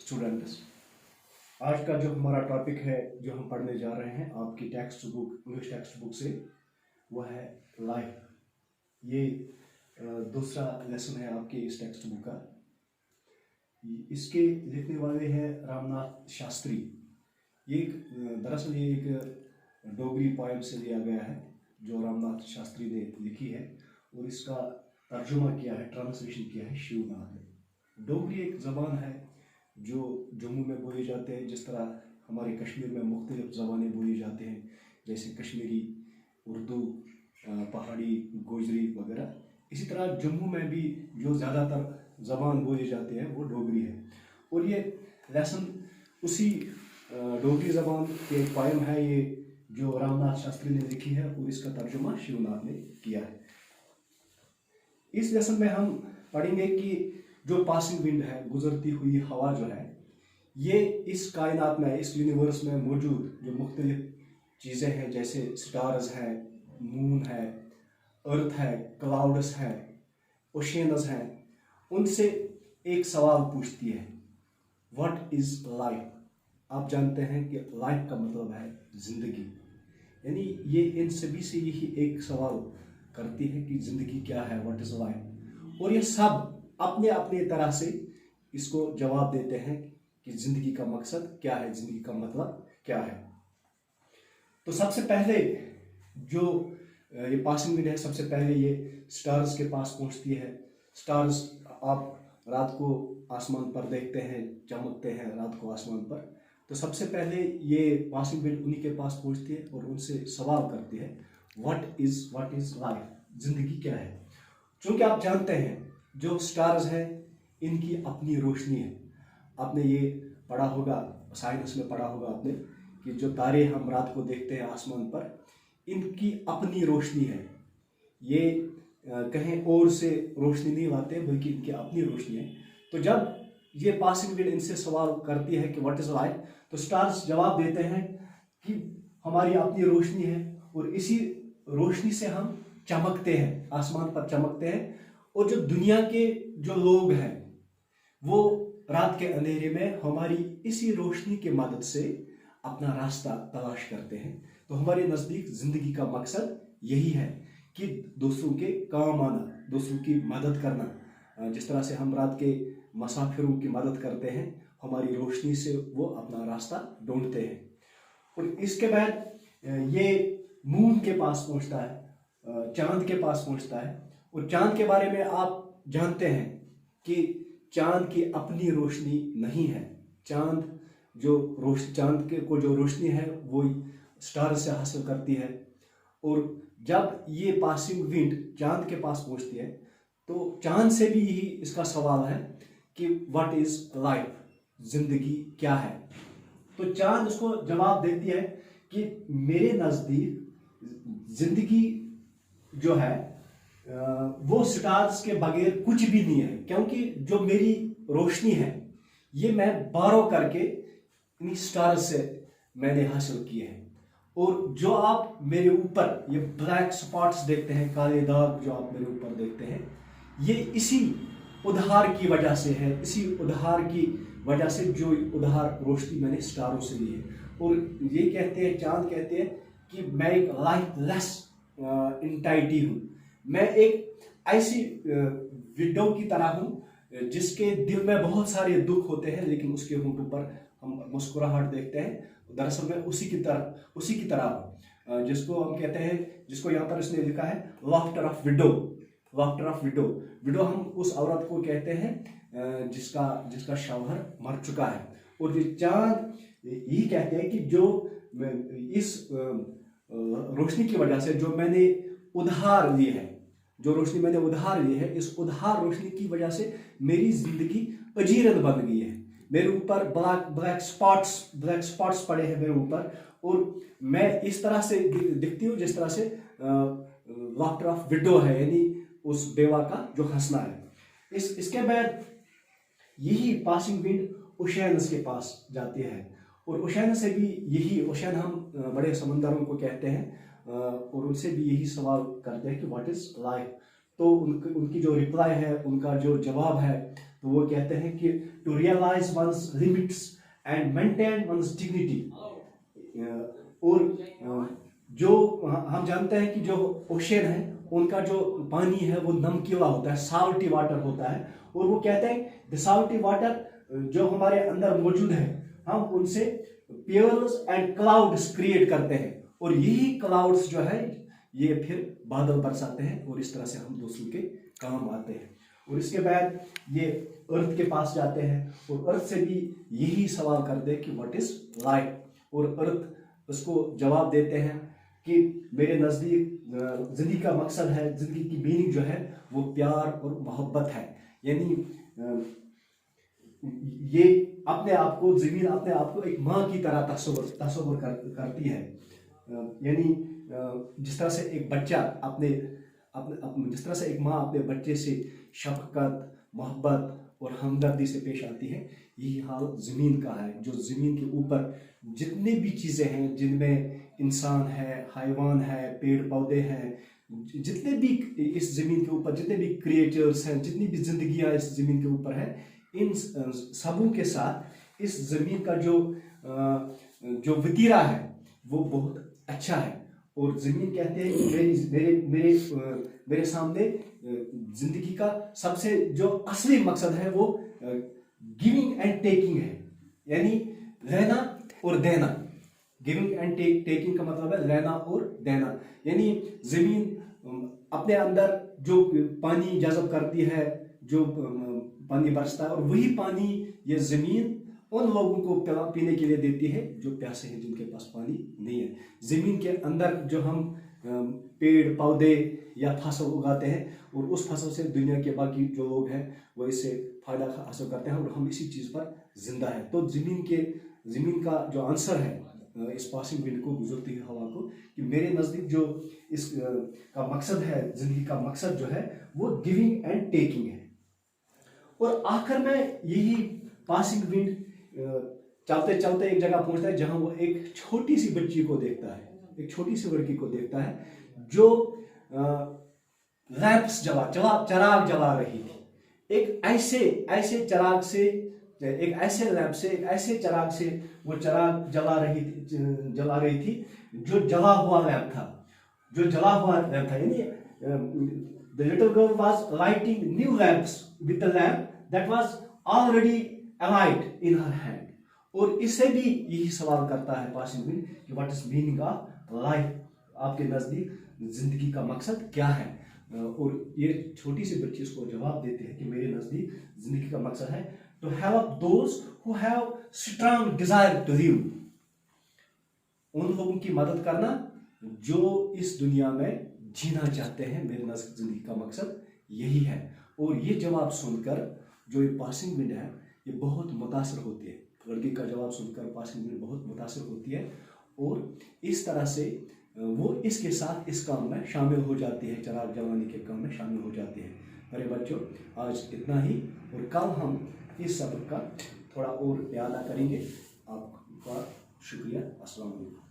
Students, आज का जो हमारा टॉपिक है जो हम पढ़ने जा रहे हैं आपकी text book English text book से, वह है लाइफ। ये दूसरा लेसन है आपके इस टेक्स्ट बुक का। इसके लिखने वाले हैं रामनाथ शास्त्री। ये दरअसल ये एक डोगरी पोएम से लिया गया है जो रामनाथ शास्त्री ने लिखी है, और इसका तर्जुमा किया है, ट्रांसलेशन किया है शिवनाथ ने। डोगरी एक ज़बान है जो जम्मू में बोले जाते हैं, जिस तरह हमारे कश्मीर में मुख्तलिफ ज़बानें बोली जाते हैं, जैसे कश्मीरी, उर्दू, पहाड़ी, गोजरी वगैरह। इसी तरह जम्मू में भी जो ज़्यादातर ज़बान बोली जाती है वो डोगरी है। और ये लेसन उसी डोगरी ज़बान के एक पोएम है ये जो रामनाथ शास्त्री ने लिखी है, और इसका तर्जुमा शिवनाथ ने किया है। इस लेसन में हम पढ़ेंगे कि जो पासिंग विंड है, गुजरती हुई हवा जो है, ये इस कायनात में, इस यूनिवर्स में मौजूद जो मुख्तलिफ चीज़ें हैं, जैसे स्टार्स हैं, मून है, अर्थ है, क्लाउड्स है, ओशियंस हैं, उनसे एक सवाल पूछती है, व्हाट इज लाइफ। आप जानते हैं कि लाइफ का मतलब है जिंदगी, यानी ये इन सभी से यही एक सवाल करती है कि जिंदगी क्या है, व्हाट इज लाइफ। और ये सब अपने अपने तरह से इसको जवाब देते हैं कि जिंदगी का मकसद क्या है, जिंदगी का मतलब क्या है। तो सबसे पहले जो ये पासिंग विंड है, सबसे पहले ये स्टार्स के पास पहुंचती है। स्टार्स आप रात को आसमान पर देखते हैं, चमकते हैं रात को आसमान पर। तो सबसे पहले ये पासिंग विंड उन्हीं के पास पहुंचती है और उनसे सवाल करती है, व्हाट इज लाइफ, जिंदगी क्या है। चूंकि आप जानते हैं जो स्टार्स हैं इनकी अपनी रोशनी है। आपने ये पढ़ा होगा, साइंस में पढ़ा होगा आपने, कि जो तारे हम रात को देखते हैं आसमान पर, इनकी अपनी रोशनी है। ये कहीं और से रोशनी नहीं लाते, बल्कि इनकी अपनी रोशनी है। तो जब ये पासिंग विंड इनसे सवाल करती है कि व्हाट इज लाइफ, तो स्टार्स जवाब देते हैं कि हमारी अपनी रोशनी है, और इसी रोशनी से हम चमकते हैं, आसमान पर चमकते हैं। और जो दुनिया के जो लोग हैं वो रात के अंधेरे में हमारी इसी रोशनी की मदद से अपना रास्ता तलाश करते हैं। तो हमारे नज़दीक जिंदगी का मकसद यही है कि दूसरों के काम आना, दूसरों की मदद करना। जिस तरह से हम रात के मुसाफिरों की मदद करते हैं, हमारी रोशनी से वो अपना रास्ता ढूंढते हैं। और इसके बाद ये मून के पास पहुंचता है, चांद के पास पहुंचता है। और चांद के बारे में आप जानते हैं कि चांद की अपनी रोशनी नहीं है। चांद को जो रोशनी है वो स्टार से हासिल करती है। और जब ये पासिंग विंड चांद के पास पहुंचती है, तो चांद से भी यही इसका सवाल है कि व्हाट इज लाइफ, जिंदगी क्या है। तो चांद उसको जवाब देती है कि मेरे नजदीक जिंदगी जो है वो स्टार्स के बगैर कुछ भी नहीं है, क्योंकि जो मेरी रोशनी है ये मैं बारो करके इन स्टार्स से मैंने हासिल की है। और जो आप मेरे ऊपर ये ब्लैक स्पॉट्स देखते हैं, काले दाग जो आप मेरे ऊपर देखते हैं, ये इसी उधार की वजह से है, इसी उधार की वजह से जो उधार रोशनी मैंने स्टारों से ली है। और ये कहते हैं, चांद कहते हैं कि मैं एक लाइफलेस एंटाइटी हूँ, मैं एक ऐसी विडो की तरह हूँ जिसके दिल में बहुत सारे दुख होते हैं, लेकिन उसके होंठों पर हम मुस्कुराहट देखते हैं। दरअसल मैं उसी की तरह हूँ, जिसको हम कहते हैं, जिसको यहाँ पर इसने लिखा है laughter of window. Laughter of window, window हम उस औरत को कहते हैं जिसका शौहर मर चुका है। और ये चांद यही कहते हैं कि जो इस रोशनी की वजह से जो मैंने उधार ली है, जो रोशनी मैंने उधार ली है, इस उधार रोशनी की वजह से मेरी जिंदगी अजीरन बन गई है। मेरे ऊपर ब्लैक स्पॉट्स पड़े हैं मेरे ऊपर, और मैं इस तरह से दिखती हूँ जिस तरह से लाफ्टर ऑफ विडो है, यानी उस बेवा का जो हंसना है। इसके बाद यही पासिंग विंड ओशियंस के पास जाती है, और ओशियन से भी यही, ओशियन हम बड़े समंदरों को कहते हैं, और उनसे भी यही सवाल करते हैं कि व्हाट इज लाइफ। तो उनकी जो रिप्लाई है, उनका जो जवाब है, तो वो कहते हैं कि to realise one's limits and maintain one's dignity. और जो हम जानते हैं कि जो ओशन है उनका जो पानी है वो नमकीला होता है, साल्टी वाटर होता है। और वो कहते हैं द साल्टी वाटर जो हमारे अंदर मौजूद है, हम उनसे पेयर्स एंड क्लाउड्स क्रिएट करते हैं, और यही क्लाउड्स जो है ये फिर बादल बरसाते हैं, और इस तरह से हम दूसरों के काम आते हैं। और इसके बाद ये अर्थ के पास जाते हैं, और अर्थ से भी यही सवाल करते हैं कि व्हाट इज लाइफ। और अर्थ उसको जवाब देते हैं कि मेरे नज़दीक जिंदगी का मकसद है, जिंदगी की मीनिंग जो है वो प्यार और मोहब्बत है। यानी ये अपने आप को, जमीन अपने आप को एक माँ की तरह तस्वर करती है। यानी जिस तरह से एक बच्चा अपने जिस तरह से एक माँ अपने बच्चे से शफकत, मोहब्बत और हमदर्दी से पेश आती है, यही हाल ज़मीन का है। जो ज़मीन के ऊपर जितने भी चीज़ें हैं, जिनमें इंसान है, हैवान है, पेड़ पौधे हैं, जितने भी इस ज़मीन के ऊपर जितने भी क्रिएचर्स हैं, जितनी भी जिंदगियाँ इस ज़मीन के ऊपर है, इन सबों के साथ इस ज़मीन का जो वतीरा है वो बहुत अच्छा है। और ज़मीन कहते हैं कि मेरे सामने जिंदगी का सबसे जो असली मकसद है वो गिविंग एंड टेकिंग है, यानी लेना और देना। गिविंग एंड टेकिंग का मतलब है लेना और देना। यानी ज़मीन अपने अंदर जो पानी जज़ब करती है, जो पानी बरसता है, और वही पानी ये ज़मीन उन लोगों को पीने के लिए देती है जो प्यासे हैं, जिनके पास पानी नहीं है। ज़मीन के अंदर जो हम पेड़ पौधे या फसल उगाते हैं, और उस फसल से दुनिया के बाकी जो लोग हैं वो इससे फ़ायदा हासिल करते हैं, और हम इसी चीज़ पर जिंदा है। तो ज़मीन का जो आंसर है इस पासिंग विंड को, गुजरती हुई हवा को, कि मेरे नज़दीक जो इस का मकसद है, ज़िंदगी का मकसद जो है वो गिविंग एंड टेकिंग है। और आखिर में यही पासिंग विंड चलते चलते एक जगह पहुंचता है जहां वो एक छोटी सी बच्ची को देखता है, एक छोटी सी लड़की को देखता है जो लैंप्स चराग जला रही थी। एक ऐसे चराग से, एक ऐसे लैंप से, एक ऐसे चराग से वो चराग जला रही थी जो जला हुआ लैंप था। यानी the little girl was lighting new lamps with the lamp that was already alight in her hand। और इससे भी यही सवाल करता है पासिंग विंड कि what is meaning of life. आपके नजदीक जिंदगी का मकसद क्या है? और ये छोटी सी बच्ची उसको जवाब देते हैं कि मेरे नजदीक जिंदगी का मकसद है to help those who have strong desire to live. उन लोगों की मदद करना जो इस दुनिया में जीना चाहते हैं। मेरे नजदीक जिंदगी का मकसद यही है। और ये जवाब सुनकर जो ये पासिंग विंड है ये बहुत मुतासर होती है। लड़की का जवाब सुनकर पासिंग विंड बहुत मुतासर होती है, और इस तरह से वो इसके साथ इस काम में शामिल हो जाती है, चराग जलाने के काम में शामिल हो जाती है। मेरे बच्चों, आज इतना ही, और कल हम इस सबक का थोड़ा और इयादा करेंगे। आपका शुक्रिया। अस्सलाम वालेकुम।